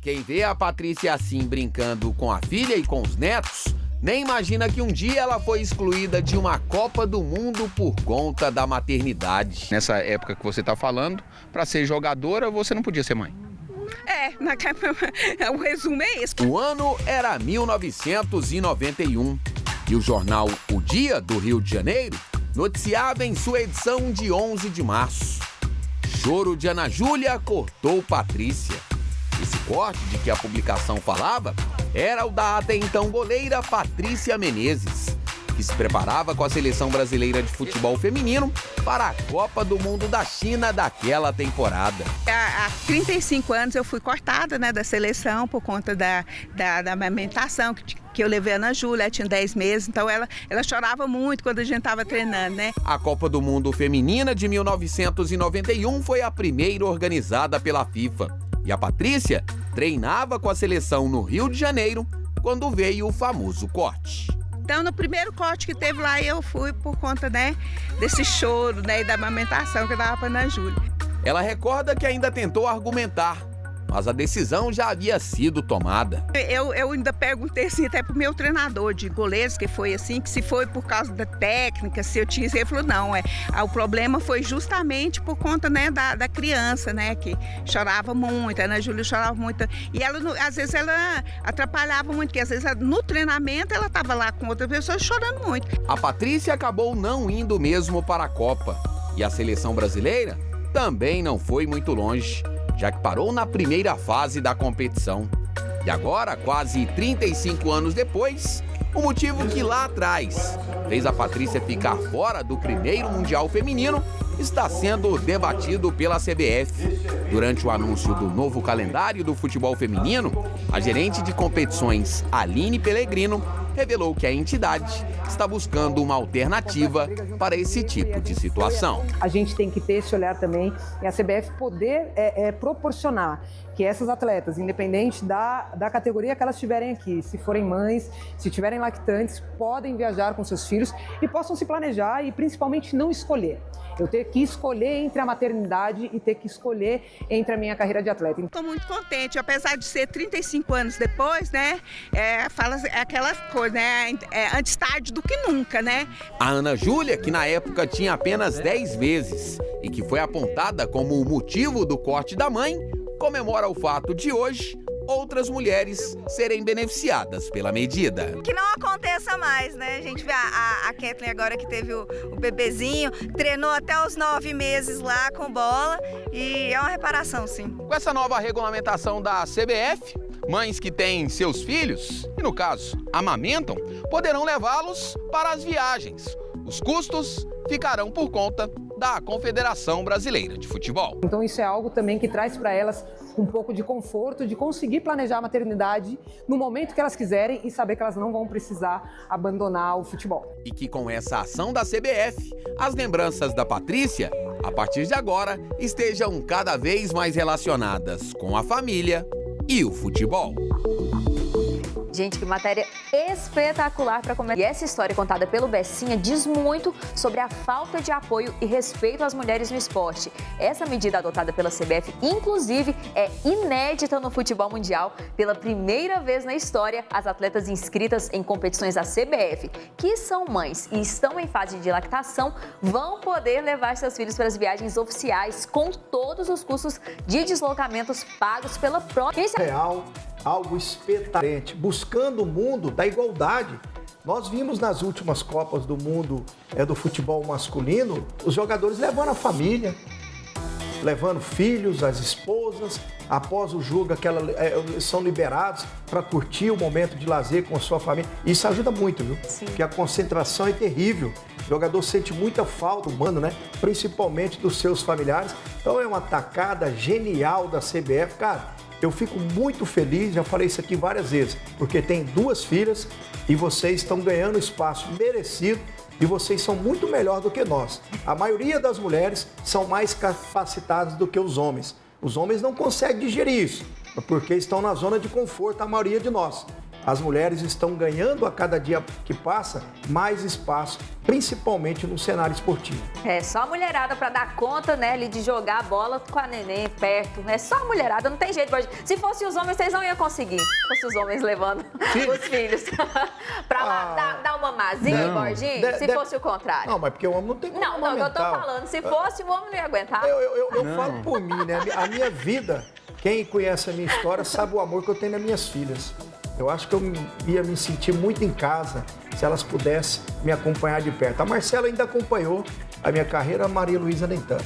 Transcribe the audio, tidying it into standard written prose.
Quem vê a Patrícia assim brincando com a filha e com os netos, nem imagina que um dia ela foi excluída de uma Copa do Mundo por conta da maternidade. Nessa época que você está falando, para ser jogadora, você não podia ser mãe. O resumo é esse. O ano era 1991 e o jornal O Dia do Rio de Janeiro noticiava em sua edição de 11 de março. Choro de Ana Júlia cortou Patrícia. Esse corte de que a publicação falava era o da até então goleira Patrícia Menezes, que se preparava com a seleção brasileira de futebol feminino para a Copa do Mundo da China daquela temporada. Há 35 anos eu fui cortada, né, da seleção por conta da amamentação que eu levei a Ana Júlia, ela tinha 10 meses, então ela chorava muito quando a gente estava treinando, né? A Copa do Mundo Feminina de 1991 foi a primeira organizada pela FIFA. E a Patrícia treinava com a seleção no Rio de Janeiro quando veio o famoso corte. Então, no primeiro corte que teve lá, eu fui por conta, né, desse choro, né, e da amamentação que eu dava para Ana Júlia. Ela recorda que ainda tentou argumentar, mas a decisão já havia sido tomada. Eu ainda perguntei assim até pro meu treinador de goleiros, que foi assim, que se foi por causa da técnica, se eu tinha... Ele falou, não, o problema foi justamente por conta, né, da criança, né, que chorava muito, a Ana Júlia chorava muito. E ela, às vezes, ela atrapalhava muito, porque às vezes no treinamento ela estava lá com outra pessoa chorando muito. A Patrícia acabou não indo mesmo para a Copa. E a seleção brasileira também não foi muito longe, já que parou na primeira fase da competição. E agora, quase 35 anos depois, o motivo que lá atrás fez a Patrícia ficar fora do primeiro Mundial Feminino está sendo debatido pela CBF. Durante o anúncio do novo calendário do futebol feminino, a gerente de competições, Aline Pellegrino, revelou que a entidade está buscando uma alternativa para esse tipo de situação. A gente tem que ter esse olhar também e a CBF poder proporcionar que essas atletas, independente da categoria que elas tiverem aqui, se forem mães, se tiverem lactantes, podem viajar com seus filhos e possam se planejar e principalmente não escolher. Eu ter que escolher entre a maternidade e ter que escolher entre a minha carreira de atleta. Estou muito contente, apesar de ser 35 anos depois, né? Fala aquela coisa, né? Antes tarde do que nunca, né? A Ana Júlia, que na época tinha apenas 10 meses e que foi apontada como o motivo do corte da mãe, comemora o fato de hoje outras mulheres serem beneficiadas pela medida. Que não aconteça mais, né? A gente vê a Kathleen agora que teve o bebezinho, treinou até os 9 meses lá com bola e é uma reparação, sim. Com essa nova regulamentação da CBF, mães que têm seus filhos, e no caso, amamentam, poderão levá-los para as viagens. Os custos ficarão por conta da Confederação Brasileira de Futebol. Então isso é algo também que traz para elas um pouco de conforto, de conseguir planejar a maternidade no momento que elas quiserem e saber que elas não vão precisar abandonar o futebol. E que com essa ação da CBF, as lembranças da Patrícia, a partir de agora, estejam cada vez mais relacionadas com a família e o futebol. Gente, que matéria espetacular para começar. E essa história contada pelo Bessinha diz muito sobre a falta de apoio e respeito às mulheres no esporte. Essa medida adotada pela CBF, inclusive, é inédita no futebol mundial. Pela primeira vez na história, as atletas inscritas em competições da CBF, que são mães e estão em fase de lactação, vão poder levar seus filhos para as viagens oficiais com todos os custos de deslocamentos pagos pela própria... Algo espetacular, buscando o mundo da igualdade. Nós vimos nas últimas Copas do Mundo do futebol masculino, os jogadores levando a família, levando filhos, as esposas, após o jogo são liberados para curtir o momento de lazer com a sua família. Isso ajuda muito, viu? Sim. Porque a concentração é terrível. O jogador sente muita falta humana, né? Principalmente dos seus familiares. Então é uma tacada genial da CBF, cara. Eu fico muito feliz, já falei isso aqui várias vezes, porque tem 2 filhas e vocês estão ganhando espaço merecido e vocês são muito melhor do que nós. A maioria das mulheres são mais capacitadas do que os homens. Os homens não conseguem digerir isso, porque estão na zona de conforto, a maioria de nós. As mulheres estão ganhando a cada dia que passa mais espaço, principalmente no cenário esportivo. É só a mulherada para dar conta, né, ali de jogar a bola com a neném perto. É só a mulherada, não tem jeito. Se fosse os homens, vocês não iam conseguir. Se fosse os homens levando os filhos para lá dar uma mamazinha, Borginho, se fosse o contrário. Não, mas porque o homem não tem como Não, eu tô falando, se fosse o homem não ia aguentar. Eu falo por mim, né? A minha vida, quem conhece a minha história sabe o amor que eu tenho nas minhas filhas. Eu acho que eu ia me sentir muito em casa se elas pudessem me acompanhar de perto. A Marcela ainda acompanhou a minha carreira, a Maria Luísa nem tanto.